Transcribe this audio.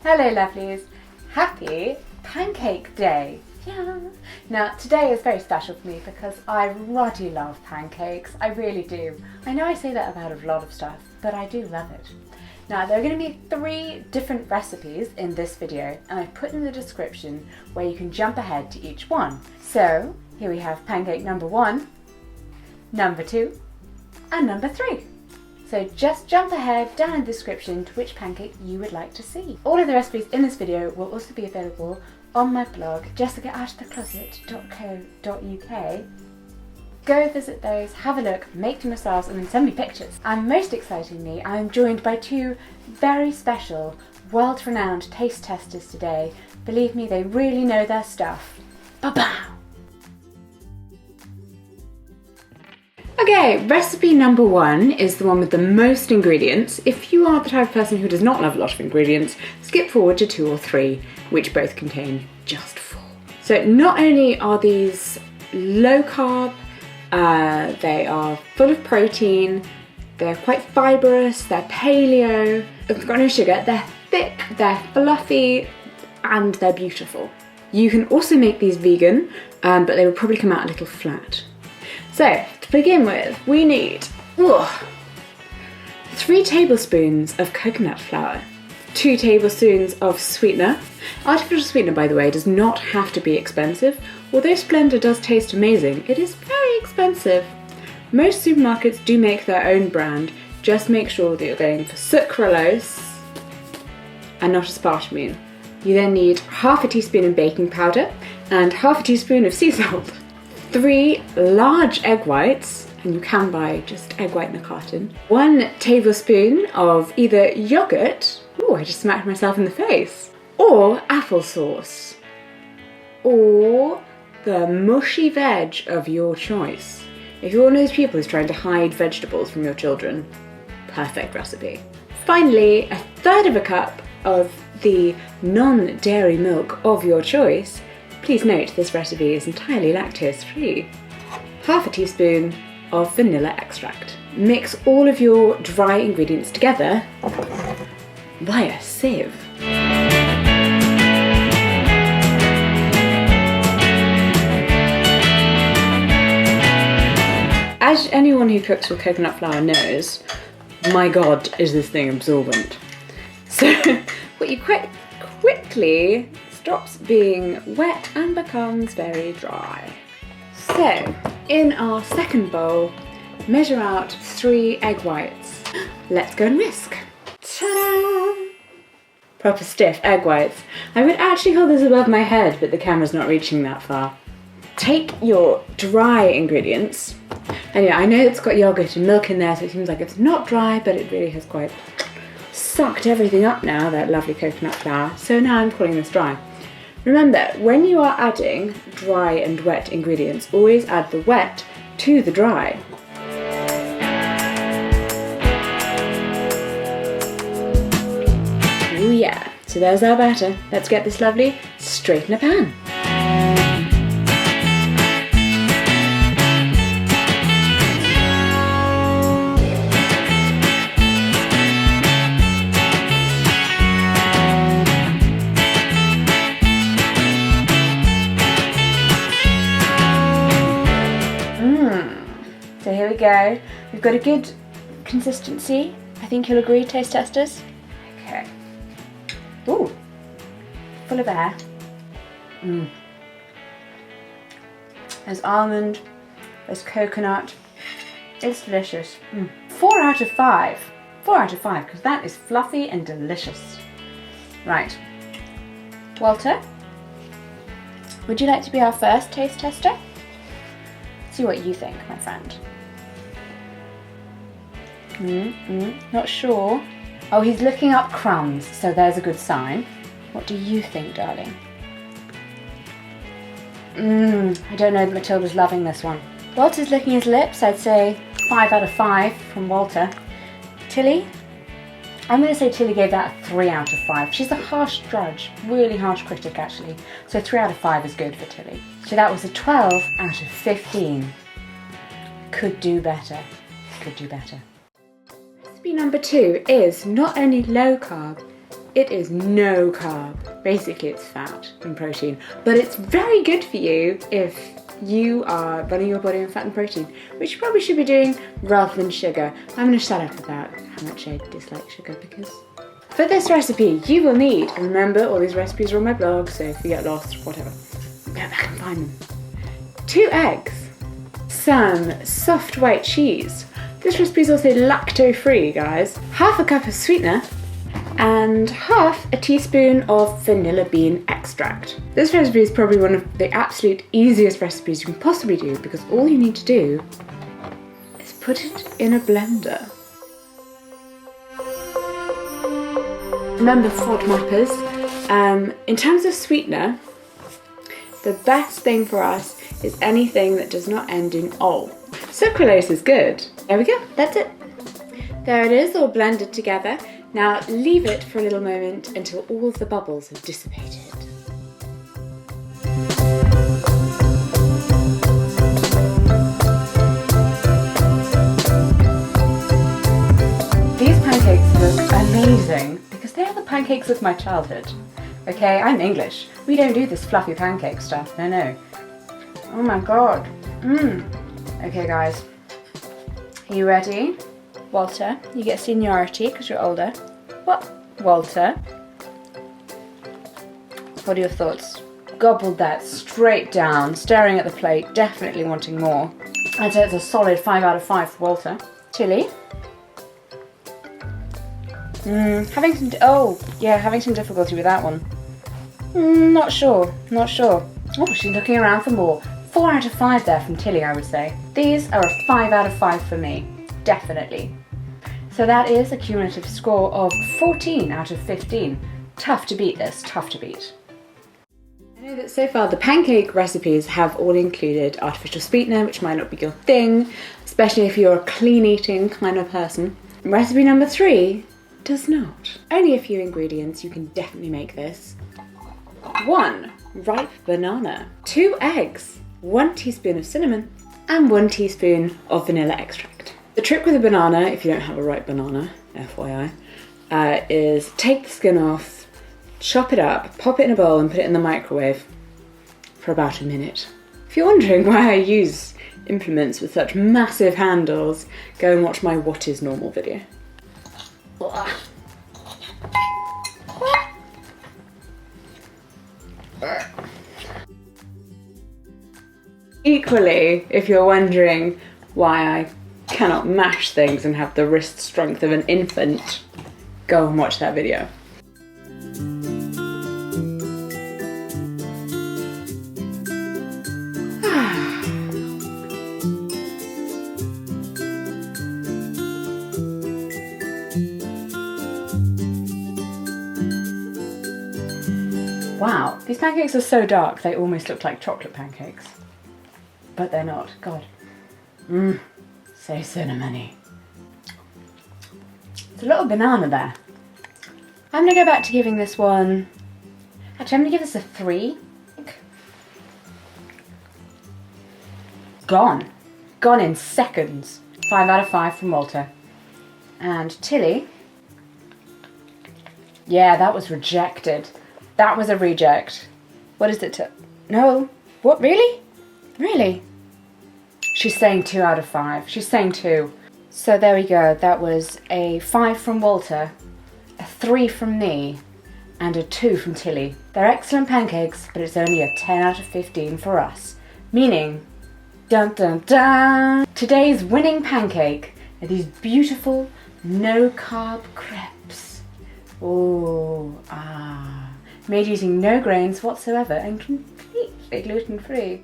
Hello lovelies, happy Pancake Day! Yeah. Now today is very special for me because I ruddy love pancakes, I really do. I know I say that about a lot of stuff, but I do love it. Now there are going to be 3 different recipes in this video and I've put in the description where you can jump ahead to each one. So here we have pancake number 1, number 2 and number 3. So just jump ahead down in the description to which pancake you would like to see. All of the recipes in this video will also be available on my blog, jessicatoutofthecloset.co.uk. Go visit those, have a look, make them yourselves and then send me pictures. And most excitingly, I am joined by 2 very special, world-renowned taste testers today. Believe me, they really know their stuff. Ba-bow! Okay, recipe number 1 is the one with the most ingredients. If you are the type of person who does not love a lot of ingredients, skip forward to 2 or 3, which both contain just 4. So not only are these low carb, they are full of protein, they're quite fibrous, they're paleo, they've got no sugar, they're thick, they're fluffy, and they're beautiful. You can also make these vegan, but they will probably come out a little flat. So, to begin with, we need 3 tablespoons of coconut flour, 2 tablespoons of sweetener. Artificial sweetener, by the way, does not have to be expensive. Although Splenda does taste amazing, it is very expensive. Most supermarkets do make their own brand. Just make sure that you're going for sucralose and not aspartame. You then need half a teaspoon of baking powder and half a teaspoon of sea salt. 3 large egg whites, and you can buy just egg white in a carton. 1 tablespoon of either yogurt, I just smacked myself in the face, or applesauce, or the mushy veg of your choice. If you're one of those people who's trying to hide vegetables from your children, perfect recipe. Finally, 1/3 cup of the non-dairy milk of your choice. Please note this recipe is entirely lactose-free. Half a teaspoon of vanilla extract. Mix all of your dry ingredients together via sieve. As anyone who cooks with coconut flour knows, my god, is this thing absorbent. So what you quite quickly stops being wet and becomes very dry. So, in our second bowl, measure out 3 egg whites. Let's go and whisk. Ta-da! Proper stiff egg whites. I would actually hold this above my head, but the camera's not reaching that far. Take your dry ingredients, and yeah, I know it's got yogurt and milk in there, so it seems like it's not dry, but it really has quite sucked everything up now, that lovely coconut flour. So now I'm calling this dry. Remember, when you are adding dry and wet ingredients, always add the wet to the dry. Oh yeah, so there's our batter. Let's get this lovely straight in a pan. So here we go. We've got a good consistency. I think you'll agree, taste testers. Okay. Ooh, full of air. There's almond, there's coconut. It's delicious. 4 out of 5. 4 out of 5, because that is fluffy and delicious. Right. Walter, would you like to be our first taste tester? See what you think, my friend. Not sure. Oh, he's looking up crumbs, so there's a good sign. What do you think, darling? I don't know that Matilda's loving this one. Walter's licking his lips. I'd say 5 out of 5 from Walter. Tilly? I'm going to say Tilly gave that a 3 out of 5. She's a harsh judge, really harsh critic actually. So 3 out of 5 is good for Tilly. So that was a 12 out of 15. Could do better. Could do better. Recipe number 2 is not only low carb, It is no carb. Basically it's fat and protein, but it's very good for you if you are running your body on fat and protein, which you probably should be doing rather than sugar. I'm going to shut up about how much I dislike sugar because for this recipe you will need, remember all these recipes are on my blog, so if you get lost, whatever, go back and find them. 2 eggs, some soft white cheese. This recipe is also lacto-free, guys. Half a cup of sweetener, and half a teaspoon of vanilla bean extract. This recipe is probably one of the absolute easiest recipes you can possibly do because all you need to do is put it in a blender. Remember FODMAPers, in terms of sweetener, the best thing for us is anything that does not end in ol. Sucralose is good. There we go, that's it. There it is, all blended together. Now leave it for a little moment until all of the bubbles have dissipated. These pancakes look amazing because they are the pancakes of my childhood. Okay, I'm English. We don't do this fluffy pancake stuff, no. Oh my god. Okay guys, are you ready? Walter, you get seniority because you're older. What? Walter? What are your thoughts? Gobbled that straight down, staring at the plate, definitely wanting more. I'd say it's a solid 5 out of 5 for Walter. Tilly? Having some difficulty with that one. Not sure. Oh, she's looking around for more. 4 out of 5 there from Tilly, I would say. These are a 5 out of 5 for me, definitely. So that is a cumulative score of 14 out of 15. Tough to beat this, tough to beat. I know that so far the pancake recipes have all included artificial sweetener, which might not be your thing, especially if you're a clean eating kind of person. Recipe number 3 does not. Only a few ingredients, you can definitely make this. 1 ripe banana, 2 eggs, 1 teaspoon of cinnamon, and 1 teaspoon of vanilla extract. The trick with a banana, if you don't have a ripe banana, FYI, is take the skin off, chop it up, pop it in a bowl and put it in the microwave for about a minute. If you're wondering why I use implements with such massive handles, go and watch my What is Normal video. Equally, if you're wondering why I cannot mash things and have the wrist strength of an infant, go and watch that video. Wow, these pancakes are so dark they almost look like chocolate pancakes. But they're not, God. So cinnamony. There's a little banana there. I'm gonna go back to giving this one, actually I'm gonna give this a 3. Gone in seconds. 5 out of 5 from Walter. And Tilly, yeah, that was rejected. That was a reject. What is it? No, what, really? Really? She's saying 2 out of 5. She's saying 2. So there we go. That was a 5 from Walter, a 3 from me, and a 2 from Tilly. They're excellent pancakes, but it's only a 10 out of 15 for us. Meaning, dun dun dun! Today's winning pancake are these beautiful, no-carb crepes. Ooh, made using no grains whatsoever and completely gluten-free.